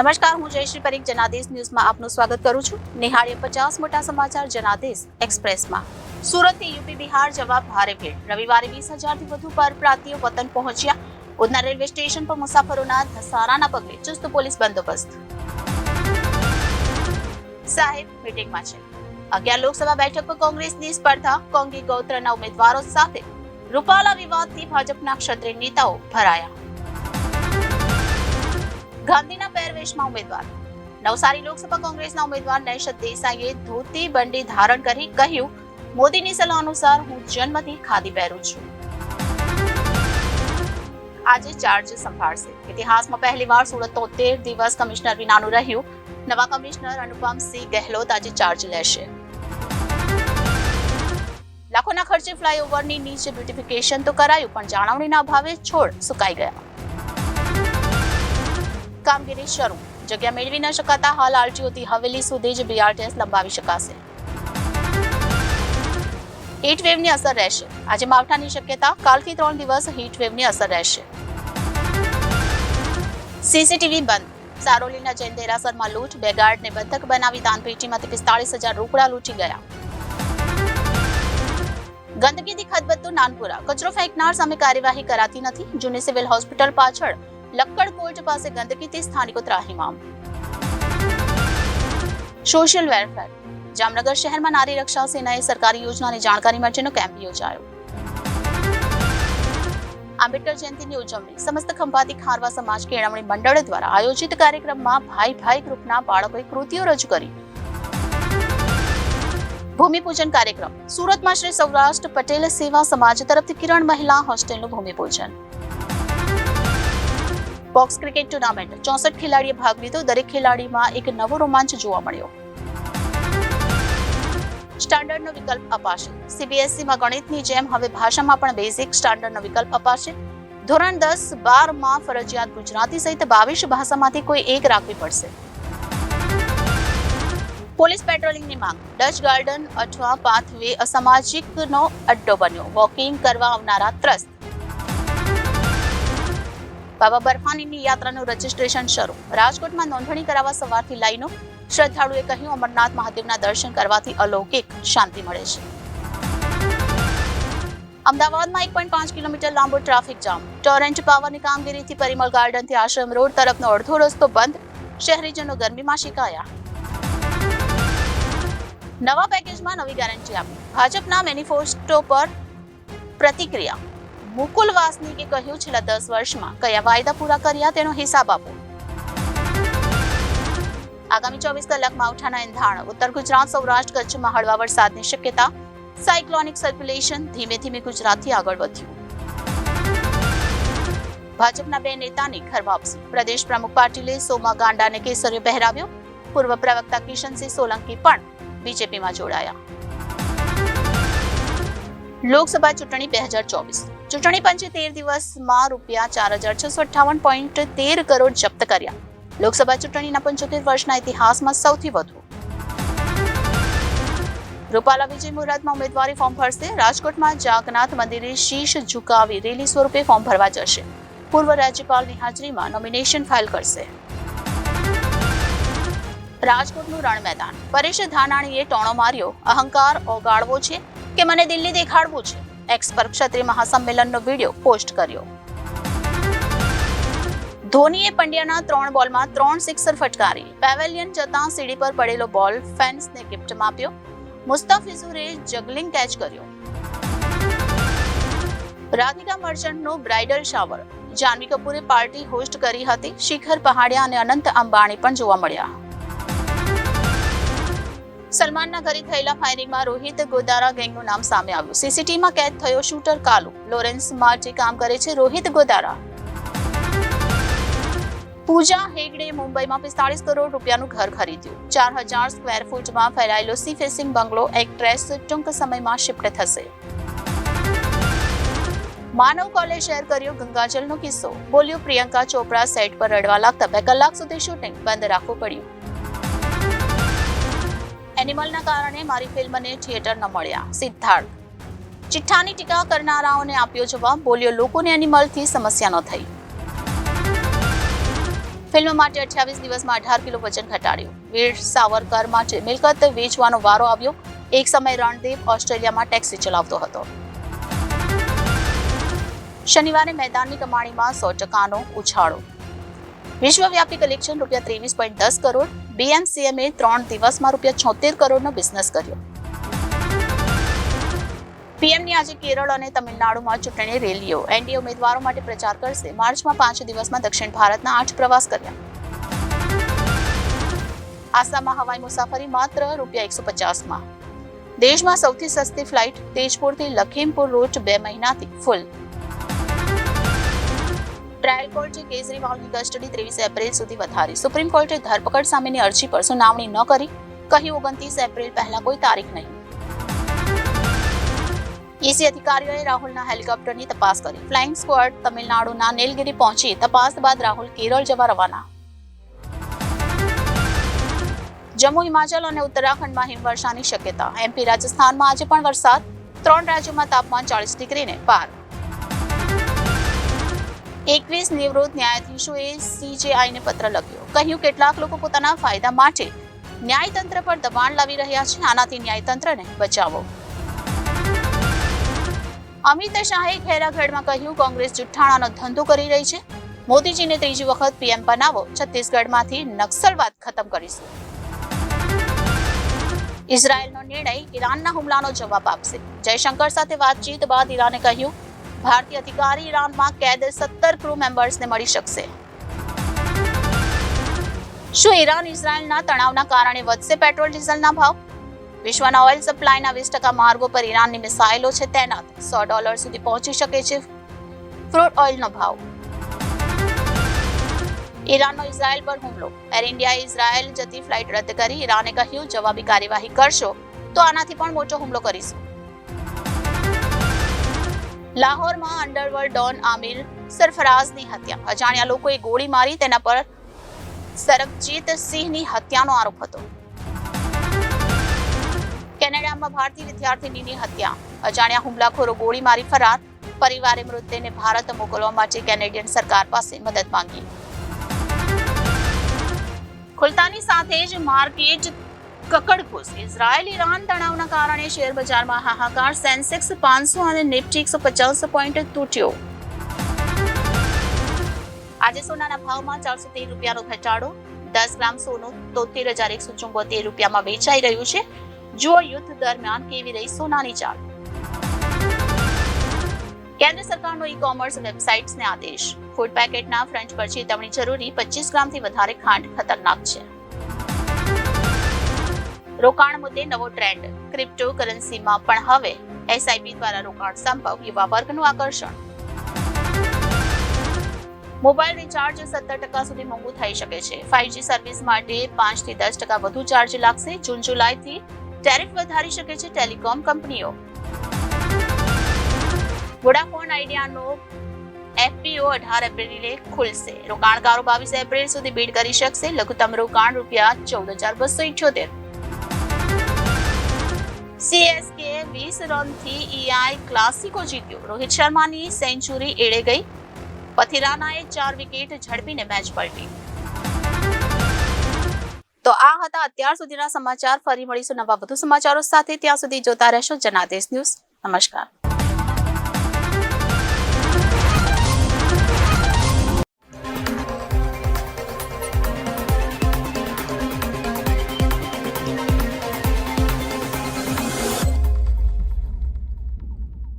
નમસ્કાર, હું જયશ્રી પરીખ જનાદેશ ન્યૂઝમાં આપનું સ્વાગત કરું છું. નિહાળીએ 50 મોટા સમાચાર જનાદેશ એક્સપ્રેસમાં. સુરતથી યુપી બિહાર જવા ભારે ભીડ. રવિવારે 20,000થી વધુ પરપ્રાંતિયો વતન પહોંચ્યા. ઉધના રેલવે સ્ટેશન પર મુસાફરોના ધસારાના પગલે ચુસ્ત પોલીસ બંદોબસ્ત. સાહેબ મીટિંગમાં છે. 11 લોકસભા બેઠક પર કોંગ્રેસની સ્પર્ધા. કોંગી ગોત્રના ઉમેદવારો સાથે રૂપાલા વિવાદથી ભાજપના ક્ષત્રિય નેતાઓ ભરાયા. ગાંધીના પહેરવેશમાં ઉમેદવાર. નવસારી લોકસભા કોંગ્રેસના ઉમેદવાર નૈશદ દેસાઈએ ધોતી બંડી ધારણ કરી કહ્યું, મોદીની સલાહ અનુસાર હું જન્મથી ખાદી પહેરું છું. આજે ચાર્જ સંભાળશે. ઇતિહાસમાં પહેલીવાર સુરત 73 દિવસ કમિશનર વિનાનું રહ્યું. નવા કમિશનર અનુપમસિંહ ગહેલોત આજે ચાર્જ લેશે. લાખોના ખર્ચે ફ્લાયઓવરની નીચે બ્યુટિફિકેશન તો કરાયું, પણ જાળવણીના અભાવે છોડ સુકાઈ ગયા. કામગીરી શરૂ. જગ્યા મેળવી ન શકાતા હાલ આરટીઓથી હવેલી સુધી જ બીઆરટીએસ લંબાવી શકાશે. હીટવેવની અસર રહેશે. આજે માવઠાની શક્યતા. કાલથી 3 દિવસ હીટવેવની અસર રહેશે. સીસીટીવી બંધ. સારોલીના જૈન દેરાસરમાં લૂંટ. બે ગાર્ડને બંધક બનાવી દાનપેટીમાંથી 45,000 રોકડા લૂંટી ગયા. ગંદકીથી ખદબદતું નાનપુરા. કચરો ફેંકનાર સામે કાર્યવાહી કરાતી નથી. જૂની સિવિલ હોસ્પિટલ પાછળ લક્કડ કોર્ટ પાસે ગંદકીથી સ્થાનિકો ત્રાહિમામ. Social welfare. જામનગર શહેરમાં નારી રક્ષા સેનાએ સરકારી યોજનાની જાણકારી માટેનો કેમ્પ યોજાયો. આંબેડકર જયંતિની ઉજવણી. સમસ્ત ખંભાતી ખારવા સમાજ કેળવણી મંડળ દ્વારા આયોજિત કાર્યક્રમમાં ભાઈ ભાઈ ગ્રુપના બાળકોએ કૃતિઓ રજૂ કરી. ભૂમિપૂજન કાર્યક્રમ. સુરતમાં શ્રી સૌરાષ્ટ્ર પટેલ સેવા સમાજ તરફથી કિરણ મહિલા હોસ્ટેલનું ભૂમિપૂજન. Box cricket tournament. 64 ખેલાડીએ ભાગ લીધો. દરેક ખેલાડીમાં એક નવો રોમાંચ જોવા મળ્યો. સ્ટાન્ડર્ડનો વિકલ્પ અપાશે. સીબીએસઈમાં ગણિતની જેમ હવે ભાષામાં પણ બેઝિક સ્ટાન્ડર્ડનો વિકલ્પ અપાશે. ધોરણ 10-12 માં ફરજિયાત ગુજરાતી સહિત 22 ભાષામાંથી કોઈ એક રાખવી પડશે. પોલીસ પેટ્રોલિંગની માંગ. ડચ ગાર્ડન અથવા પાથવે અસામાજિકનો અડ્ડો બન્યો. વોકિંગ કરવા આવનારા ત્રસ્ત. બાબા બર્ફાનીની યાત્રાનું રજીસ્ટ્રેશન શરૂ. રાજકોટમાં નોંધણી કરાવવા સવારથી લાઈનો. શ્રદ્ધાળુએ કહ્યું, અમરનાથ મહાદેવના દર્શન કરવાથી અલૌકિક શાંતિ મળે છે. અમદાવાદમાં 1.5 કિલોમીટર લાંબો ટ્રાફિક જામ. ટોરેન્ટ પાવરની કામગીરીથી પરિમલ ગાર્ડનથી આશ્રમ રોડ તરફનો અડધો રસ્તો બંધ. શહેરીજનો ગરમીમાં શેકાયા. નવા પેકેજમાં નવી ગેરંટી આપી. ભાજપના મેનિફેસ્ટો પર પ્રતિક્રિયા. મુકુલ વાસનિકે કહ્યું, છેલ્લા 10 વર્ષમાં કયા વાયદા પૂરા કર્યા તેનો હિસાબ આપો. આગામી 24 કલાક માવઠાના એંધાણ. ઉત્તર ગુજરાત, સૌરાષ્ટ્ર, કચ્છમાં હળવા વરસાદની શક્યતા. સાયક્લોનિક સર્ક્યુલેશન ધીમે ધીમે ગુજરાતથી આગળ વધ્યું. ભાજપના 2 નેતાની ઘર વાપસી. પ્રદેશ પ્રમુખ પાટીલે સોમા ગાંડાને કેસરીયો પહેરાવ્યો. પૂર્વ પ્રવક્તા કિશનસિંહ સોલંકી પણ બીજેપીમાં જોડાયા. લોકસભા ચૂંટણી 2024. ચૂંટણી પંચે 13 દિવસમાં ₹4,658.13 કરોડ જપ્ત કર્યા. લોકસભા ચૂંટણીના 75 વર્ષના ઇતિહાસમાં સૌથી વધુ. રૂપાલા વિજય મુહૂર્તમાં ઉમેદવારી ફોર્મ ભરશે. રાજકોટમાં જાગનાથ મંદિરે શીશ ઝુકાવી રેલી સ્વરૂપે ફોર્મ ભરવા જશે. પૂર્વ રાજ્યપાલની હાજરીમાં નોમિનેશન ફાઇલ કરશે. રાજકોટનું રણ મેદાન. પરેશ ધાનાણીએ ટોણો માર્યો. અહંકાર ઓગાળવો છે કે મને દિલ્હી દેખાડવું છે. એક્સ પર ક્ષત્રિય મહાસંમેલનનો વિડીયો પોસ્ટ કર્યો. ધોનીએ પંડ્યાના 3 બોલમાં 3 સિક્સર ફટકારી. પેવેલિયન જતા સીડી પર પડેલો બોલ ફેન્સને ગિફ્ટમાં આપ્યો. મુસ્તાફિઝુરે જગલિંગ કેચ કર્યો. રાધિકા મર્ચન્ટનો બ્રાઇડલ શાવર. જાનવી કપૂરે પાર્ટી હોસ્ટ કરી હતી. શિખર પહાડિયા અને અનંત અંબાણી પણ જોવા મળ્યા. સલમાનના ઘરે થયેલા ફાયરિંગમાં રોહિત ગોદારા ગેંગનું નામ સામે આવ્યું. સીસીટીવીમાં કેદ થયો શૂટર કાલુ. લોરેન્સ માટે કામ કરે છે રોહિત ગોદારા. પૂજા હેગડે મુંબઈમાં 45 કરોડ રૂપિયાનું ઘર ખરીદ્યું. 4,000 સ્ક્વેર ફૂટમાં ફેલાયેલો સી ફેસિંગ બંગલો. એક્ટ્રેસ ટૂંક સમયમાં શિફ્ટ થશે. માનવ કોલે શેર કર્યો ગંગાજલનો કિસ્સો. બોલ્યો, પ્રિયંકા ચોપરા સેટ પર રડવા લાગતા 2 કલાક સુધી શૂટિંગ બંધ રાખવું પડ્યું. એનિમલના કારણે મારી ફિલ્મને થિયેટર ન મળ્યા. સિદ્ધાર્થ. ચિઠ્ઠાની ટીકા કરનારાઓને આપ્યો જવાબ. બોલ્યો, લોકોને એનિમલથી સમસ્યા ન થઈ. ફિલ્મ માટે 28 દિવસમાં 18 કિલો વજન ઘટાડ્યું. વીર સાવરકર માટે મિલકત વેચવાનો વારો આવ્યો. એક સમય રણદીપ ઓસ્ટ્રેલિયામાં ટેક્સી ચલાવતો હતો. શનિવારે મેદાનની કમાણીમાં 100%નો ઉછાળો. વિશ્વવ્યાપી કલેક્શન ₹23.10 કરોડ. BMCMએ 3 દિવસમાં ₹76 કરોડનો બિઝનેસ કર્યો. પીએમની આજે કેરળ અને તમિલનાડુમાં ચૂંટણી રેલીઓ. એનડીએ ઉમેદવારો માટે પ્રચાર કરશે. માર્ચમાં 5 દિવસમાં દક્ષિણ ભારતના 8 પ્રવાસ કર્યા. આસામમાં હવાઈ મુસાફરી માત્ર ₹150માં. દેશમાં સૌથી સસ્તી ફ્લાઇટ તેજપુરથી લખીમપુર રૂટ 2 મહિનાથી ફૂલ. ટ્રાયલ કોર્ટે કેજરીવાલની કસ્ટડી 23 એપ્રિલ સુધી વધારી. સુપ્રીમ કોર્ટે ધરપકડ સામેની અરજી પર સુનાવણી ન કરી. કહ્યું 29 એપ્રિલ પહેલા કોઈ તારીખ નહીં. ઈસી અધિકારીઓએ રાહુલના હેલિકોપ્ટરની તપાસ કરી. ફ્લાઇંગ સ્ક્વોડ તમિલનાડુના નીલગિરી પહોંચી. તપાસ બાદ રાહુલ કેરળ જવા રવાના. જમ્મુ, હિમાચલ અને ઉત્તરાખંડમાં હિમવર્ષાની શક્યતા. એમપી, રાજસ્થાનમાં આજે પણ વરસાદ. 3 રાજ્યોમાં તાપમાન 40 ડિગ્રીને પાર. 21 નિવૃત્ત ન્યાયાધીશોએ CJIને પત્ર લખ્યો. કહ્યું કેટલાક લોકો પોતાના ફાયદા માટે ન્યાયતંત્ર પર દબાણ લાવી રહ્યા છે. આનાથી ન્યાયતંત્રને બચાવો. અમિત શાહે ખેરાગઢમાં કહ્યું કોંગ્રેસ જુઠ્ઠાણાનો ધંધો કરી રહી છે. મોદીજીને ત્રીજી વખત પીએમ બનાવો. છત્તીસગઢમાંથી નક્સલવાદ ખતમ કરીશું. ઇઝરાયેલનો નિર્ણય ઈરાનના હુમલાનો જવાબ આપશે. જયશંકર સાથે વાતચીત બાદ ઈરાને કહ્યું ભારતીય અધિકારી ઈરાનમાં કેદ 17 ક્રૂ મેમ્બર્સને મળી શકશે. શું ઈરાન ઇઝરાયેલના તણાવના કારણે વધશે પેટ્રોલ ડીઝલના ભાવ? વિશ્વના ઓઇલ સપ્લાયના 20% માર્ગો પર ઈરાનની મિસાઇલો છે તૈનાત. $100 સુધી પહોંચી શકે છે ક્રૂડ ઓઇલનો ભાવ. ઈરાનનો ઇઝરાયેલ પર હુમલો. એર ઇન્ડિયાએ ઇઝરાયેલ જતી ફ્લાઇટ રદ કરી. ઈરાને કહ્યું જવાબી કાર્યવાહી કરશો તો આનાથી પણ મોટો હુમલો કરીશું. લાહોરમાં અંડરવર્લ્ડ ડોન આમિર સરફરાઝની હત્યા. અજાણ્યા લોકોએ ગોળી મારી. તેના પર સરબજીત સિંહની હત્યાનો આરોપ હતો. કેનેડામાં ભારતીય વિદ્યાર્થીનીની હત્યા. અજાણ્યા હુમલાખોરો ગોળી મારી ફરાર. પરિવારે મૃતદેહને ભારત મોકલવા માટે કેનેડિયન સરકાર પાસે મદદ માંગી. ખુલતાની સાથે જ માર્કેટ કકડઘોષ. ઇઝરાયેલ ઈરાન તણાવના કારણે શેર બજારમાં હાહાકાર. સેન્સેક્સ 500 અને નિફ્ટી 150 પોઈન્ટ તૂટ્યો. આજે સોનાના ભાવમાં ₹413નો ઘટાડો. 10 ગ્રામ સોનું ₹73,174 વેચાઈ રહ્યું છે. જુઓ યુદ્ધ દરમિયાન કેવી રહી સોનાની ચાલ. કેન્દ્ર સરકારનો ઈ-કોમર્સ વેબસાઇટ્સને આદેશ. ફૂડ પેકેટના ફ્રન્ટ પર ચેતવણી જરૂરી. 25 ગ્રામથી વધારે ખાંડ ખતરનાક છે. રોકાણ મુદ્દે નવો ટ્રેન્ડ. ક્રિપ્ટો કરન્સીમાં પણ હવે SIP દ્વારા રોકાણ સંભવ. યુવા વર્ગનું આકર્ષણ. મોબાઈલ રિચાર્જ 17% સુધી મોંઘું થઈ શકે છે. 5G સર્વિસ માટે 5 થી 10% વધુ ચાર્જ લાગશે. જૂન જુલાઈથી ટેરિફ વધારી શકે છે ટેલિકોમ કંપનીઓ. વોડાફોન આઈડિયાનો FPO 18 એપ્રિલે ખુલશે. રોકાણકારો 22 એપ્રિલ સુધી બીડ કરી શકશે. લઘુત્તમ રોકાણ ₹14,278. CSK 20 રનથી EI ક્લાસિકો જીત્યો. રોહિત શર્માની સેન્ચુરી એળે ગઈ. પથિરાનાએ 4 વિકેટ ઝડપીને મેચ પલટી. તો આ હતા અત્યાર સુધીના સમાચાર. ફરી મળીશું નવા વધુ સમાચારો સાથે. ત્યાં સુધી જોતા રહેશો જનાદેશ ન્યૂઝ. નમસ્કાર.